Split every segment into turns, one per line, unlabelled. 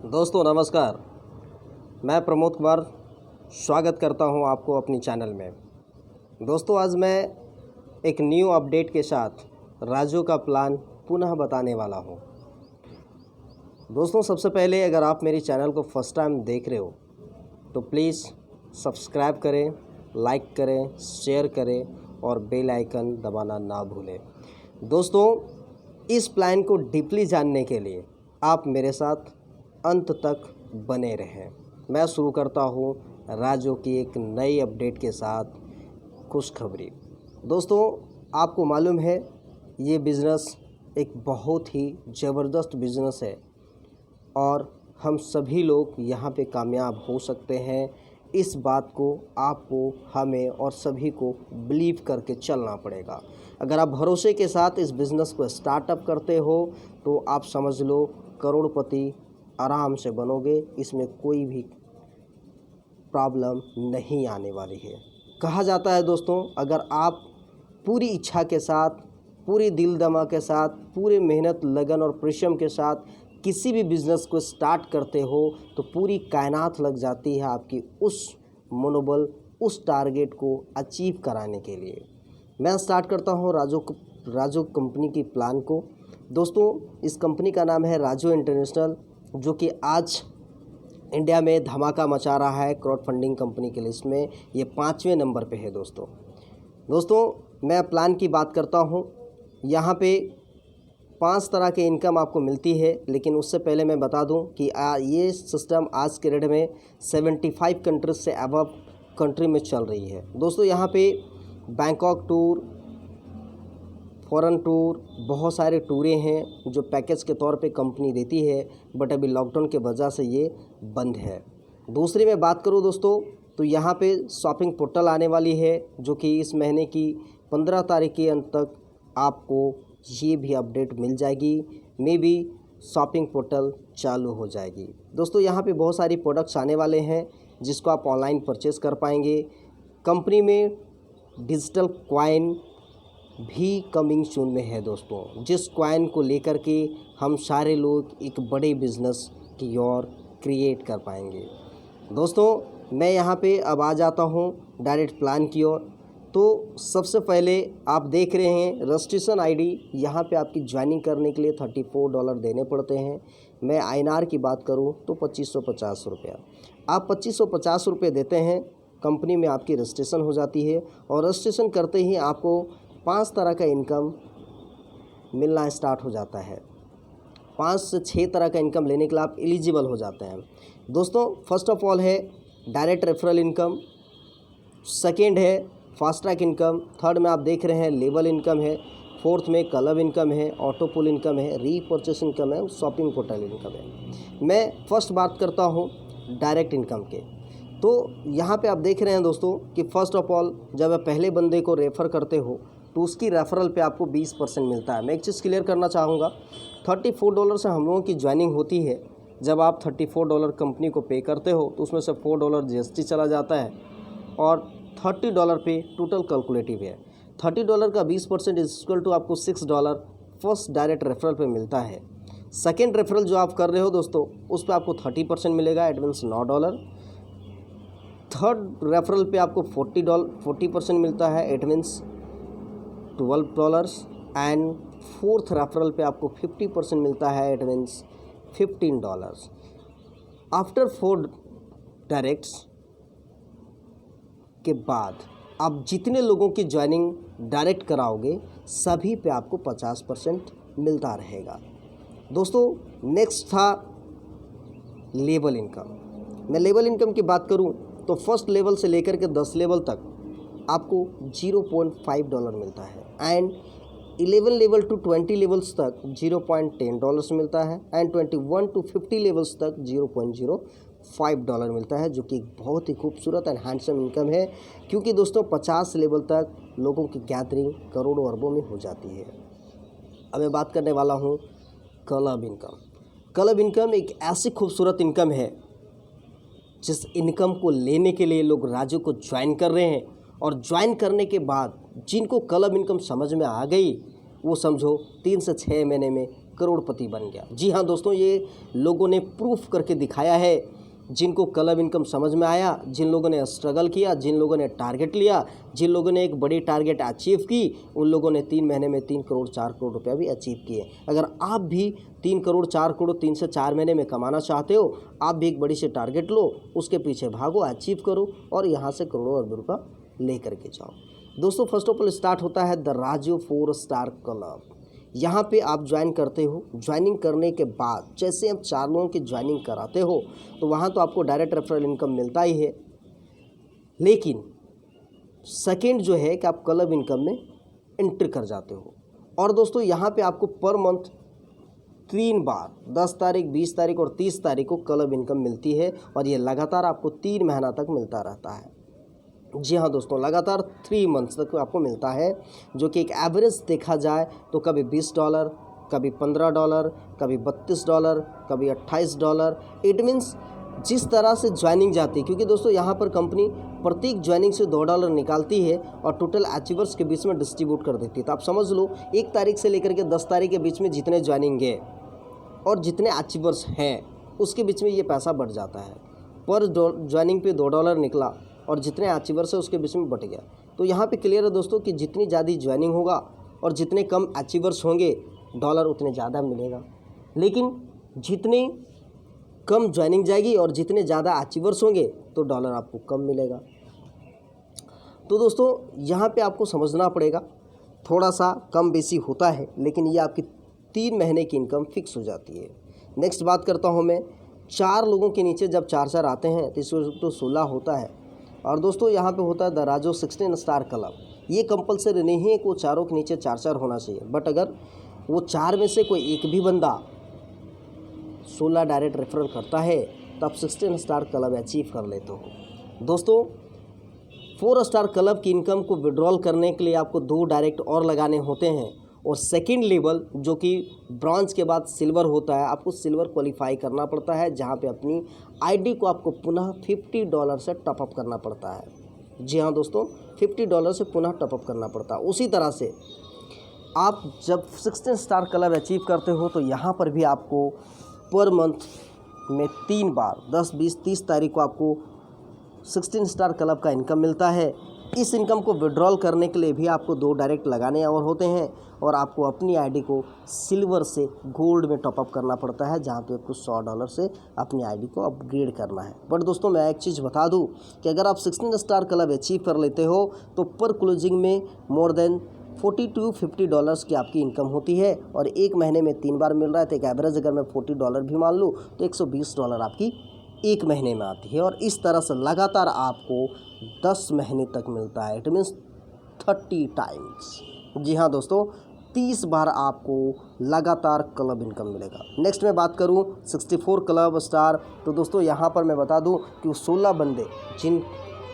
दोस्तों नमस्कार। मैं प्रमोद कुमार स्वागत करता हूं आपको अपनी चैनल में। दोस्तों आज मैं एक न्यू अपडेट के साथ राजू का प्लान पुनः बताने वाला हूं। दोस्तों सबसे पहले अगर आप मेरी चैनल को फर्स्ट टाइम देख रहे हो तो प्लीज़ सब्सक्राइब करें, लाइक करें, शेयर करें और बेल आइकन दबाना ना भूलें। दोस्तों इस प्लान को डीपली जानने के लिए आप मेरे साथ अंत तक बने रहें। मैं शुरू करता हूं राजू की एक नई अपडेट के साथ खुशखबरी। दोस्तों आपको मालूम है ये बिज़नेस एक बहुत ही ज़बरदस्त बिज़नेस है और हम सभी लोग यहाँ पे कामयाब हो सकते हैं। इस बात को आपको, हमें और सभी को बिलीव करके चलना पड़ेगा। अगर आप भरोसे के साथ इस बिज़नेस को स्टार्टअप करते हो तो आप समझ लो करोड़पति आराम से बनोगे। इसमें कोई भी प्रॉब्लम नहीं आने वाली है। कहा जाता है दोस्तों अगर आप पूरी इच्छा के साथ, पूरी दिल दमा के साथ, पूरी मेहनत, लगन और परिश्रम के साथ किसी भी बिज़नेस को स्टार्ट करते हो तो पूरी कायनात लग जाती है आपकी उस मनोबल, उस टारगेट को अचीव कराने के लिए। मैं स्टार्ट करता हूँ राजू कंपनी की प्लान को। दोस्तों इस कंपनी का नाम है राजू इंटरनेशनल, जो कि आज इंडिया में धमाका मचा रहा है क्राउड फंडिंग कंपनी के लिस्ट में। ये 5वें नंबर पे है दोस्तों मैं प्लान की बात करता हूँ। यहाँ पे 5 तरह के इनकम आपको मिलती है, लेकिन उससे पहले मैं बता दूं कि ये सिस्टम आज के डेट में 75 कंट्रीज से अबव कंट्री में चल रही है। दोस्तों यहाँ पे बैंकॉक टूर, फॉरेन टूर, बहुत सारे टूरें हैं जो पैकेज के तौर पे कंपनी देती है, बट अभी लॉकडाउन के वजह से ये बंद है। दूसरी मैं बात करूँ दोस्तों तो यहाँ पे शॉपिंग पोर्टल आने वाली है, जो कि इस महीने की 15 तारीख के अंत तक आपको ये भी अपडेट मिल जाएगी। मे बी शॉपिंग पोर्टल चालू हो जाएगी। दोस्तों यहाँ पे बहुत सारी प्रोडक्ट्स आने वाले हैं जिसको आप ऑनलाइन परचेज़ कर पाएंगे। कंपनी में डिजिटल कॉइन भी कमिंग सून में है दोस्तों, जिस कॉइन को लेकर के हम सारे लोग एक बड़े बिजनेस की ओर क्रिएट कर पाएंगे। दोस्तों मैं यहाँ पे अब आ जाता हूँ डायरेक्ट प्लान की ओर। तो सबसे पहले आप देख रहे हैं रजिस्ट्रेशन आईडी। यहाँ पे आपकी ज्वाइनिंग करने के लिए $34 देने पड़ते हैं। मैं INR की बात करूँ तो 2550 रुपया। आप 2550 रुपये देते हैं, कंपनी में आपकी रजिस्ट्रेशन हो जाती है और रजिस्ट्रेशन करते ही आपको 5 तरह का इनकम मिलना स्टार्ट हो जाता है। 5 से 6 तरह का इनकम लेने के लिए आप एलिजिबल हो जाते हैं। दोस्तों फर्स्ट ऑफ ऑल है डायरेक्ट रेफरल इनकम, सेकेंड है फास्ट ट्रैक इनकम, थर्ड में आप देख रहे हैं लेवल इनकम है, फोर्थ में क्लब इनकम है, ऑटो पुल इनकम है, रीपर्चेस इनकम है, शॉपिंग पोर्टल इनकम है। मैं फर्स्ट बात करता हूँ डायरेक्ट इनकम के। तो यहाँ पे आप देख रहे हैं दोस्तों कि फर्स्ट ऑफ ऑल जब आप पहले बंदे को रेफ़र करते हो तो उसकी रेफरल पे आपको 20% मिलता है। मैं एक चीज़ क्लियर करना चाहूँगा, $34 से हम लोगों की ज्वाइनिंग होती है। जब आप $34 कंपनी को पे करते हो तो उसमें से $4 GST चला जाता है और $30 पे टोटल कैलकुलेटिव है। $30 का 20% इज इक्वल टू आपको $6 फर्स्ट डायरेक्ट रेफरल पे मिलता है। सेकेंड रेफरल जो आप कर रहे हो दोस्तों उस पर आपको 30% मिलेगा, इट मीन्स $9। थर्ड रेफरल पे आपको 40% मिलता है, it means $12 and fourth referral पे आपको 50% मिलता है, इट मीन्स $15। आफ्टर 4 डायरेक्ट्स के बाद आप जितने लोगों की ज्वाइनिंग डायरेक्ट कराओगे सभी पे आपको 50% मिलता रहेगा। दोस्तों नेक्स्ट था लेवल इनकम। मैं लेवल इनकम की बात करूं तो फर्स्ट लेवल से लेकर के 10 लेवल तक आपको $0.5 मिलता है एंड 11 लेवल टू 20 लेवल्स तक $0.10 मिलता है एंड 21 टू 50 लेवल्स तक $0.05 मिलता है, जो कि बहुत ही खूबसूरत एंड हैंडसम इनकम है। क्योंकि दोस्तों 50 लेवल तक लोगों की गैदरिंग करोड़ों अरबों में हो जाती है। अब मैं बात करने वाला हूँ क्लब इनकम। क्लब इनकम एक ऐसी खूबसूरत इनकम है जिस इनकम को लेने के लिए लोग राजू को ज्वाइन कर रहे हैं और ज्वाइन करने के बाद जिनको क्लब इनकम समझ में आ गई वो समझो 3 से 6 महीने में करोड़पति बन गया। जी हाँ दोस्तों, ये लोगों ने प्रूफ करके दिखाया है। जिनको क्लब इनकम समझ में आया, जिन लोगों ने स्ट्रगल किया, जिन लोगों ने टारगेट लिया, जिन लोगों ने एक बड़ी टारगेट अचीव की, उन लोगों ने 3 महीने में 3 करोड़ 4 करोड़ रुपया भी अचीव किए। अगर आप भी 3 करोड़ 4 करोड़ 3 से 4 महीने में कमाना चाहते हो, आप भी एक बड़ी सी टारगेट लो, उसके पीछे भागो, अचीव करो और यहाँ से करोड़ों अरबों रुपया ले करके जाओ। दोस्तों फर्स्ट ऑफ ऑल स्टार्ट होता है द राजो 4 स्टार क्लब। यहाँ पे आप ज्वाइन करते हो। ज्वाइनिंग करने के बाद जैसे आप 4 लोगों की ज्वाइनिंग कराते हो तो वहाँ तो आपको डायरेक्ट रेफरल इनकम मिलता ही है, लेकिन सेकंड जो है कि आप क्लब इनकम में एंट्री कर जाते हो। और दोस्तों यहाँ पे आपको पर मंथ 3 बार 10 तारीख, 20 तारीख और 30 तारीख को क्लब इनकम मिलती है और ये लगातार आपको 3 महीना तक मिलता रहता है। जी हाँ दोस्तों, लगातार 3 मंथ्स तक आपको मिलता है, जो कि एक एवरेज देखा जाए तो कभी $20, कभी $15, कभी $32, कभी $28। इट मीन्स जिस तरह से ज्वाइनिंग जाती है, क्योंकि दोस्तों यहाँ पर कंपनी प्रत्येक ज्वाइनिंग से $2 निकालती है और टोटल अचीवर्स के बीच में डिस्ट्रीब्यूट कर देती है। तो आप समझ लो 1 तारीख से लेकर के 10 तारीख के बीच में जितने ज्वाइनिंग है और जितने अचीवर्स हैं उसके बीच में ये पैसा बढ़ जाता है। पर ज्वाइनिंग पे $2 निकला और जितने अचीवर्स है उसके बीच में बट गया। तो यहाँ पे क्लियर है दोस्तों कि जितनी ज़्यादा ज्वाइनिंग होगा और जितने कम अचीवर्स होंगे डॉलर उतने ज़्यादा मिलेगा, लेकिन जितनी कम ज्वाइनिंग जाएगी और जितने ज़्यादा अचीवर्स होंगे तो डॉलर आपको कम मिलेगा। तो दोस्तों यहाँ पे आपको समझना पड़ेगा, थोड़ा सा कम बेसी होता है, लेकिन ये आपकी 3 महीने की इनकम फिक्स हो जाती है। नेक्स्ट बात करता हूँ मैं, 4 लोगों के नीचे जब 4 आते हैं तो इसमें तो 16 होता है। और दोस्तों यहाँ पे होता है द राजो 16 स्टार क्लब। ये कंपलसरी नहीं है कि वो चारों के नीचे 4 होना चाहिए, बट अगर वो 4 में से कोई एक भी बंदा 16 डायरेक्ट रेफरल करता है तो आप 16 स्टार क्लब अचीव कर लेते हो। दोस्तों 4 स्टार क्लब की इनकम को विड्रॉल करने के लिए आपको 2 डायरेक्ट और लगाने होते हैं, और सेकंड लेवल जो कि ब्रॉन्ज के बाद सिल्वर होता है, आपको सिल्वर क्वालिफाई करना पड़ता है, जहां पे अपनी आईडी को आपको पुनः $50 से टॉपअप करना पड़ता है। जी हाँ दोस्तों, $50 से पुनः टॉपअप करना पड़ता है। उसी तरह से आप जब 16 स्टार क्लब अचीव करते हो तो यहाँ पर भी आपको पर मंथ में 3 बार 10, 20, 30 तारीख को आपको 16 स्टार क्लब का इनकम मिलता है। इस इनकम को विड्रॉल करने के लिए भी आपको 2 डायरेक्ट लगाने और होते हैं, और आपको अपनी आईडी को सिल्वर से गोल्ड में टॉपअप करना पड़ता है, जहां पे आपको $100 से अपनी आईडी को अपग्रेड करना है। बट दोस्तों मैं एक चीज़ बता दूं कि अगर आप 16 स्टार क्लब अचीव कर लेते हो तो पर क्लोजिंग में मोर देन $40 to $50 की आपकी इनकम होती है, और 1 महीने में 3 बार मिल रहा है, तो एक एवरेज अगर मैं $40 भी मान लूँ तो $120 आपकी 1 महीने में आती है। और इस तरह से लगातार आपको 10 महीने तक मिलता है। It means 30 times. जी हाँ दोस्तों, 30 बार आपको लगातार क्लब इनकम मिलेगा। नेक्स्ट मैं बात करूं 64 क्लब स्टार, तो दोस्तों यहाँ पर मैं बता दूं कि वो 16 बंदे जिन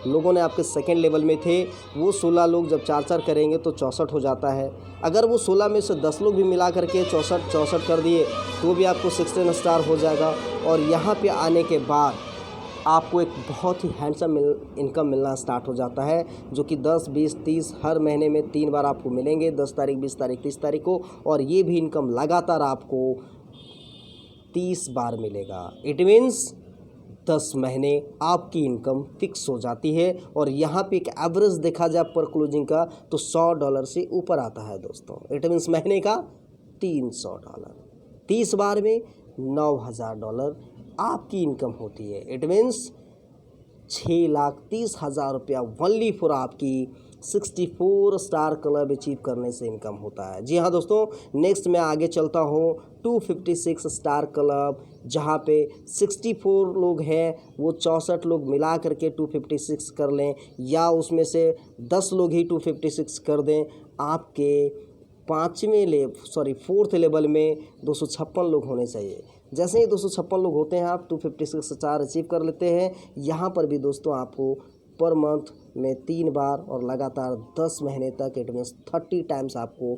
लोगों ने आपके सेकेंड लेवल में थे, वो 16 लोग जब 4 करेंगे तो 64 हो जाता है। अगर वो 16 में से 10 लोग भी मिला करके 64 कर दिए तो भी आपको 16 स्टार हो जाएगा। और यहाँ पे आने के बाद आपको एक बहुत ही हैंडसम इनकम मिलना स्टार्ट हो जाता है, जो कि 10, 20, 30 हर महीने में 3 बार आपको मिलेंगे, 10 तारीख, 20 तारीख, 30 तारीख को, और ये भी इनकम लगातार आपको 30 बार मिलेगा। इट मीन्स 10 महीने आपकी इनकम फिक्स हो जाती है। और यहाँ पे एक एवरेज देखा जाए पर क्लोजिंग का तो $100 से ऊपर आता है दोस्तों। इट मीन्स महीने का $300, 30 बार में $9,000 आपकी इनकम होती है। इट मीन्स 6,30,000 रुपया वनली फॉर आपकी 64 स्टार क्लब अचीव करने से इनकम होता है। जी हाँ दोस्तों, नेक्स्ट मैं आगे चलता हूँ 256 स्टार क्लब, जहाँ पे 64 लोग हैं, वो 64 लोग मिला करके 256 कर लें, या उसमें से 10 लोग ही 256 कर दें। आपके 4th लेवल में 256 लोग होने चाहिए। जैसे ही 256 लोग होते हैं आप 256 स्टार अचीव कर लेते हैं। यहाँ पर भी दोस्तों आपको पर मंथ में 3 बार और लगातार 10 महीने तक, इट मीन्स 30 टाइम्स आपको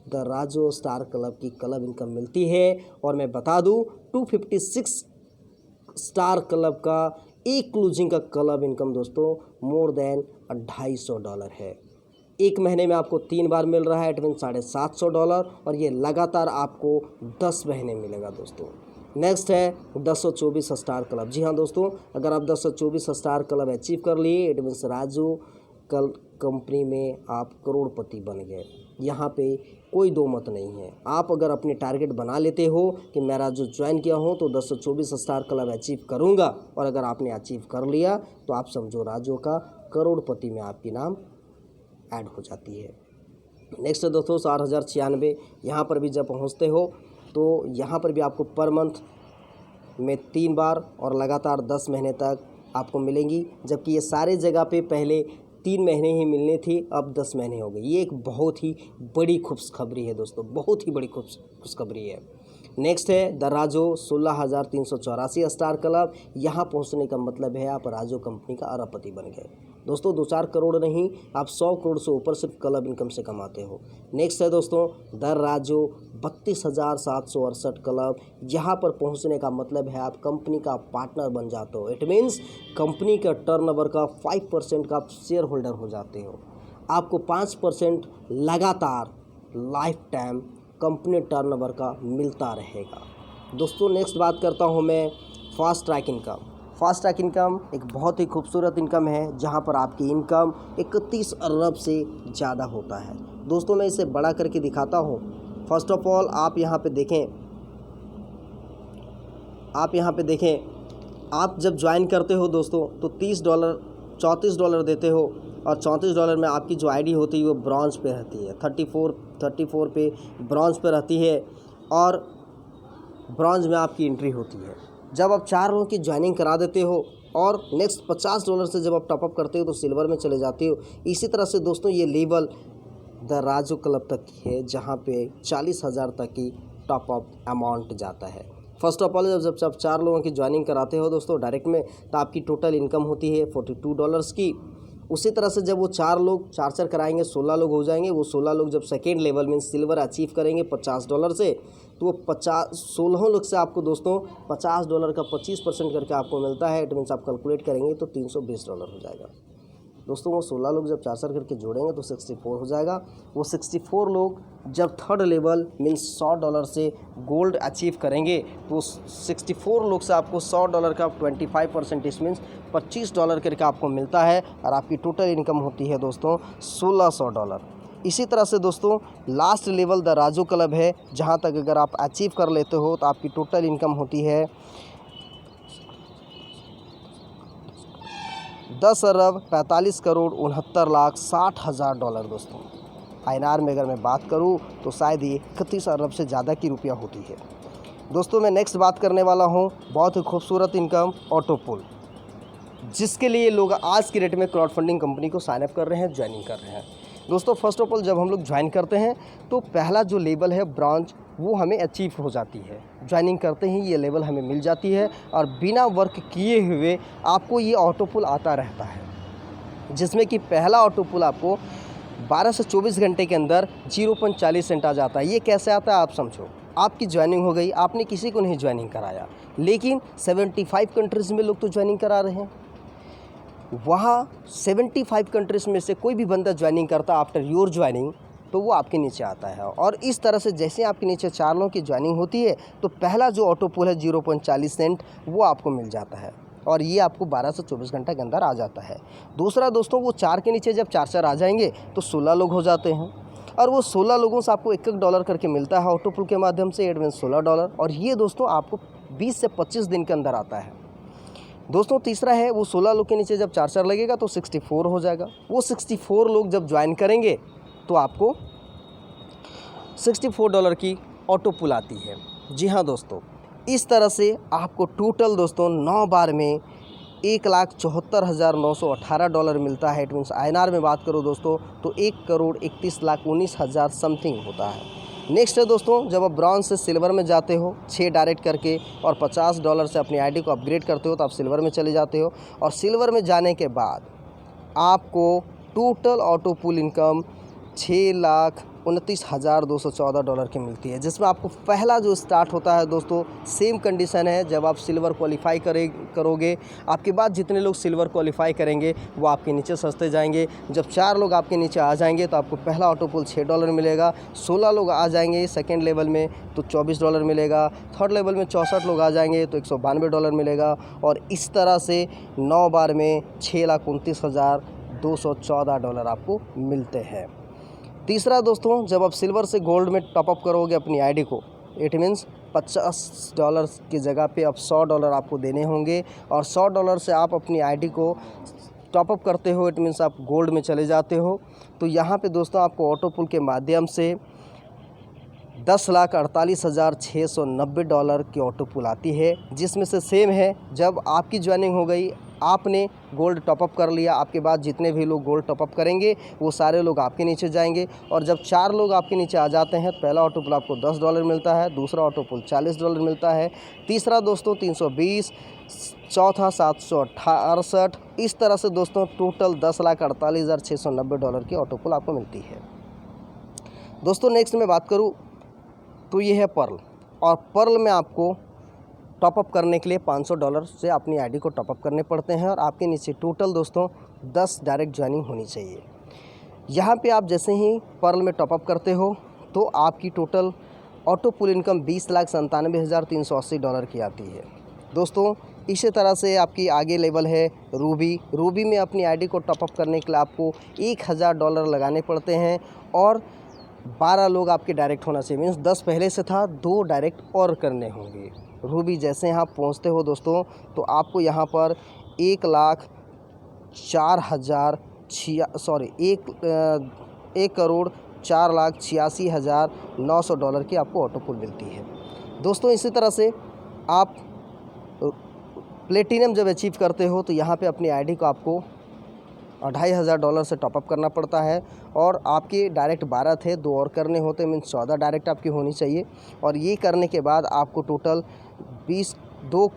द राजो स्टार क्लब की क्लब इनकम मिलती है। और मैं बता दूं 256 स्टार क्लब का एक क्लोजिंग का क्लब इनकम दोस्तों मोर देन $250 है। एक महीने में आपको 3 बार मिल रहा है, इट मीन $750, और ये लगातार आपको 10 महीने मिलेगा दोस्तों। नेक्स्ट है 1024 स्टार क्लब। जी हाँ दोस्तों, अगर आप 1024 स्टार क्लब अचीव कर लिए, इट मीन्स राजू कल कंपनी में आप करोड़पति बन गए। यहाँ पे कोई दो मत नहीं है। आप अगर अपने टारगेट बना लेते हो कि मैं राजू ज्वाइन किया हूँ तो 1024 स्टार क्लब अचीव करूँगा, और अगर आपने अचीव कर लिया तो आप समझो राजू का करोड़पति में आपकी नाम ऐड हो जाती है। नेक्स्ट है दोस्तों 4096। यहाँ पर भी जब पहुँचते हो तो यहाँ पर भी आपको पर मंथ में 3 बार और लगातार 10 महीने तक आपको मिलेंगी, जबकि ये सारे जगह पे पहले 3 महीने ही मिलने थी, अब 10 महीने हो गए। ये एक बहुत ही बड़ी खुशखबरी है दोस्तों, बहुत ही बड़ी खुशखबरी है। नेक्स्ट है द राजो 16,384 स्टार क्लब। यहाँ पहुँचने का मतलब है आप राजो कंपनी का अरबपति बन गए दोस्तों। 2-4 करोड़ नहीं, आप 100 करोड़ से ऊपर सिर्फ क्लब इनकम से कमाते हो। नेक्स्ट है दोस्तों द राजो 32,768 क्लब। यहाँ पर पहुँचने का मतलब है आप कंपनी का पार्टनर बन जाते हो। इट मीन्स कंपनी का टर्नओवर का 5% का आप शेयर होल्डर हो जाते हो। आपको 5% लगातार लाइफ टाइम कंपनी टर्नओवर का मिलता रहेगा दोस्तों। नेक्स्ट बात करता हूँ मैं fast track income. Fast track income एक बहुत ही खूबसूरत इनकम है, जहाँ पर आपकी इनकम 31 अरब से ज़्यादा होता है दोस्तों। मैं इसे बड़ा करके दिखाता हूँ। फर्स्ट ऑफ ऑल आप यहाँ पे देखें, आप जब ज्वाइन करते हो दोस्तों तो $34 देते हो, और $34 में आपकी जो आईडी होती है वो ब्रॉन्ज पे रहती है, 34 पे ब्रॉन्ज पे रहती है, और ब्रॉन्ज में आपकी एंट्री होती है। जब आप 4 लोगों की ज्वाइनिंग करा देते हो और नेक्स्ट $50 से जब आप टॉपअप करते हो तो सिल्वर में चले जाते हो। इसी तरह से दोस्तों ये लेवल द राजू क्लब तक की है, जहाँ पे 40,000 तक की टॉपअप अमाउंट जाता है। फर्स्ट ऑफ ऑल जब 4 लोगों की ज्वाइनिंग कराते हो दोस्तों डायरेक्ट में, तो आपकी टोटल इनकम होती है $42 की। उसी तरह से जब वो 4 लोग 4 कराएंगे 16 लोग हो जाएंगे। वो 16 लोग जब सेकेंड लेवल में सिल्वर अचीव करेंगे $50 से, तो वो 16 लोग से आपको दोस्तों $50 का 25% करके आपको मिलता है। इट मीन्स आप कैलकुलेट करेंगे तो $320 हो जाएगा दोस्तों। वो 16 लोग जब 4 करके जोड़ेंगे तो 64 हो जाएगा। वो 64 लोग जब थर्ड लेवल मीन्स $100 से गोल्ड अचीव करेंगे तो 64 लोग से आपको $100 का 25% मीन्स $25 करके आपको मिलता है, और आपकी टोटल इनकम होती है दोस्तों $1,600। इसी तरह से दोस्तों last level the Raju club है, जहाँ तक अगर आप अचीव कर लेते हो तो आपकी टोटल इनकम होती है 10,45,69,60,000 दोस्तों। INR में अगर मैं बात करूं तो शायद ये 31 अरब से ज़्यादा की रुपया होती है दोस्तों। मैं नेक्स्ट बात करने वाला हूं बहुत ही खूबसूरत इनकम ऑटोपुल, जिसके लिए लोग आज की डेट में क्राउड फंडिंग कंपनी को साइनअप कर रहे हैं, ज्वाइनिंग कर रहे हैं दोस्तों। फर्स्ट ऑफ ऑल जब हम लोग ज्वाइन करते हैं तो पहला जो लेवल है ब्रॉन्ज वो हमें अचीव हो जाती है। ज्वाइनिंग करते ही ये लेवल हमें मिल जाती है, और बिना वर्क किए हुए आपको ये ऑटोपुल आता रहता है, जिसमें कि पहला ऑटोपुल आपको 12 से 24 घंटे के अंदर 0.40 सेंट आ जाता है। ये कैसे आता है आप समझो। आपकी ज्वाइनिंग हो गई, आपने किसी को नहीं ज्वाइनिंग कराया, लेकिन 75 कंट्रीज़ में लोग तो ज्वाइनिंग करा रहे हैं। वहाँ 75 कंट्रीज़ में से कोई भी बंदा ज्वाइनिंग करता आफ्टर योर ज्वाइनिंग तो वो आपके नीचे आता है। और इस तरह से जैसे आपके नीचे 4 लोगों की ज्वाइनिंग होती है तो पहला जो ऑटोपुल है 0.40 सेंट वो आपको मिल जाता है, और ये आपको 12 से 24 घंटे के अंदर आ जाता है। दूसरा दोस्तों वो 4 के नीचे जब 4 आ जाएंगे तो 16 लोग हो जाते हैं, और वो 16 लोगों से आपको $1 करके मिलता है ऑटोपुल के माध्यम से, एट मीन $16। और ये दोस्तों आपको 20 से 25 दिन के अंदर आता है दोस्तों। तीसरा है वो 16 लोग के नीचे जब 4 लगेगा तो 64 हो जाएगा। वो 64 लोग जब ज्वाइन करेंगे तो आपको $64 की ऑटोपुल आती है। जी हाँ दोस्तों, इस तरह से आपको टोटल दोस्तों 9 बार में $1,74,918 मिलता है। इट मीन्स INR में बात करो दोस्तों तो 1,31,19,000 समथिंग होता है। नेक्स्ट है दोस्तों जब आप ब्रॉन्ज से सिल्वर में जाते हो 6 डायरेक्ट करके, और $50 से अपनी आईडी को अपग्रेड करते हो तो आप सिल्वर में चले जाते हो, और सिल्वर में जाने के बाद आपको टोटल ऑटोपुल इनकम $29,214 की मिलती है, जिसमें आपको पहला जो स्टार्ट होता है दोस्तों, सेम कंडीशन है जब आप सिल्वर क्वालिफाई करोगे। आपके बाद जितने लोग सिल्वर क्वालिफाई करेंगे वो आपके नीचे सस्ते जाएंगे। जब 4 लोग आपके नीचे आ जाएंगे तो आपको पहला ऑटो पुल $6 मिलेगा। 16 लोग आ जाएंगे सेकेंड लेवल में तो $24 मिलेगा। थर्ड लेवल में 64 लोग आ जाएंगे तो $192 मिलेगा। और इस तरह से 9 बार में $6,29,214 आपको मिलते हैं। तीसरा दोस्तों, जब आप सिल्वर से गोल्ड में टॉपअप करोगे अपनी आईडी को, इट मीन्स $50 की जगह पे अब $100 आपको देने होंगे। और $100 से आप अपनी आईडी को टॉपअप करते हो, इट मीन्स आप गोल्ड में चले जाते हो। तो यहाँ पे दोस्तों आपको ऑटो पुल के माध्यम से $10,48,690 की ऑटो पुल आती है, जिसमें से सेम है जब आपकी ज्वाइनिंग हो गई, आपने गोल्ड टॉपअप कर लिया, आपके बाद जितने भी लोग गोल्ड टॉपअप करेंगे वो सारे लोग आपके नीचे जाएंगे। और जब 4 लोग आपके नीचे आ जाते हैं तो पहला ऑटो पुल आपको $10 मिलता है, दूसरा ऑटो पुल $40 मिलता है, तीसरा दोस्तों 320, चौथा 768। इस तरह से दोस्तों टोटल $10,48,690 की ऑटो पुल आपको मिलती है। दोस्तों नेक्स्ट मैं बात करूँ तो ये है पर्ल। और पर्ल में आपको टॉपअप करने के लिए $500 से अपनी आईडी को टॉपअप करने पड़ते हैं। और आपके नीचे टोटल दोस्तों 10 डायरेक्ट ज्वाइनिंग होनी चाहिए। यहाँ पे आप जैसे ही पर्ल में टॉपअप करते हो तो आपकी टोटल ऑटो पुल इनकम $20,97,380 की आती है। दोस्तों इसी तरह से आपकी आगे लेवल है रूबी। रूबी में अपनी आईडी को टॉपअप करने के लिए आपको $1,000 लगाने पड़ते हैं। और 12 लोग आपके डायरेक्ट होना चाहिए, मीन्स 10 पहले से था, 2 डायरेक्ट और करने होंगे। रूबी जैसे आप पहुंचते हो दोस्तों तो आपको यहाँ पर 1,04,86,900 की आपको ऑटो पुल मिलती है। दोस्तों इसी तरह से आप प्लेटिनम जब अचीव करते हो तो यहाँ पे अपनी आईडी को आपको $2,500 से टॉपअप करना पड़ता है। और आपके डायरेक्ट 12 थे, 2 और करने होते, मीन्स 14 डायरेक्ट आपकी होनी चाहिए। और ये करने के बाद आपको टोटल 20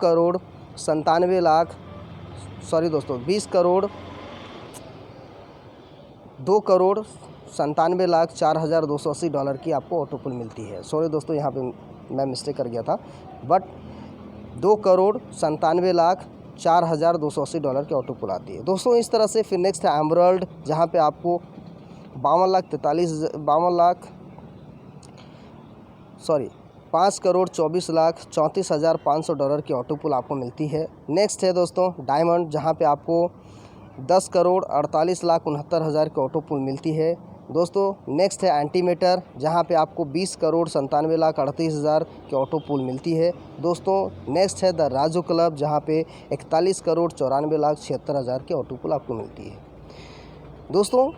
करोड़ 97,04,02,97,04,280 की आपको ऑटो पुल मिलती है। सॉरी दोस्तों, यहाँ पे मैं मिस्टेक कर गया था, बट $2,97,04,280 की ऑटो पुल आती है। दोस्तों इस तरह से फिर नेक्स्ट है एमराल्ड, जहाँ पे आपको 5,24,34,500 की ऑटो पुल आपको मिलती है। नेक्स्ट है दोस्तों डायमंड, जहाँ पे आपको 10,48,69,000 की ऑटो पुल मिलती है। दोस्तों नेक्स्ट है एंटीमीटर, जहाँ पे आपको 20,97,38,000 की ऑटो पुल मिलती है। दोस्तों नेक्स्ट है द राजू क्लब, जहाँ पे 41,94,76,000 की ऑटो पुल आपको मिलती है। दोस्तों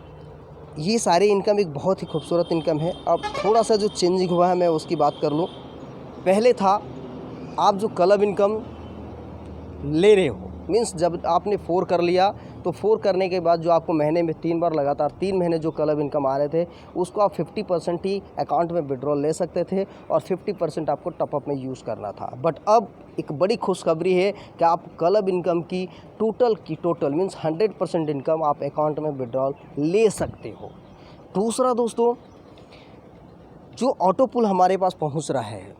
ये सारी इनकम एक बहुत ही खूबसूरत इनकम है। अब थोड़ा सा जो चेंजिंग हुआ है मैं उसकी बात कर लूँ। पहले था आप जो क्लब इनकम ले रहे हो, मीन्स जब आपने 4 कर लिया तो 4 करने के बाद जो आपको महीने में 3 बार लगातार 3 महीने जो क्लब इनकम आ रहे थे उसको आप 50% ही अकाउंट में विड्रॉल ले सकते थे और 50% आपको टॉपअप में यूज़ करना था। बट अब एक बड़ी खुशखबरी है कि आप क्लब इनकम की टोटल मीन्स 100% इनकम आप अकाउंट में विड्रॉल ले सकते हो। दूसरा दोस्तों, जो ऑटो पुल हमारे पास पहुंच रहा है,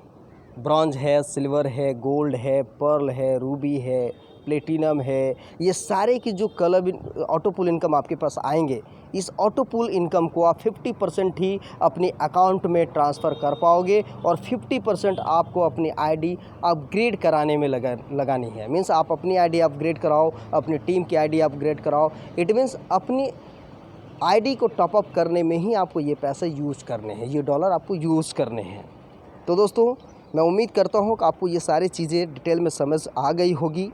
ब्रॉन्ज है, सिल्वर है, गोल्ड है, पर्ल है, रूबी है, प्लेटिनम है, ये सारे की जो क्लब ऑटो पुल इनकम आपके पास आएंगे, इस ऑटो पुल इनकम को आप 50% ही अपने अकाउंट में ट्रांसफ़र कर पाओगे और 50% आपको अपनी आईडी अपग्रेड कराने में लगानी है। मीन्स आप अपनी आईडी अपग्रेड कराओ, अपनी टीम की आईडी अपग्रेड कराओ। इट मीन्स अपनी आईडी को टॉपअप करने में ही आपको ये पैसे यूज़ करने हैं, ये डॉलर आपको यूज़ करने हैं। तो दोस्तों मैं उम्मीद करता हूँ कि आपको ये सारी चीज़ें डिटेल में समझ आ गई होगी।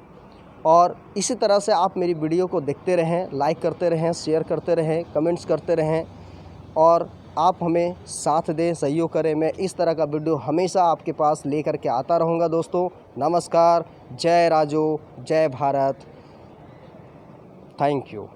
और इसी तरह से आप मेरी वीडियो को देखते रहें, लाइक करते रहें, शेयर करते रहें, कमेंट्स करते रहें और आप हमें साथ दें, सहयोग करें। मैं इस तरह का वीडियो हमेशा आपके पास लेकर के आता रहूँगा। दोस्तों नमस्कार, जय राजू, जय भारत, थैंक यू।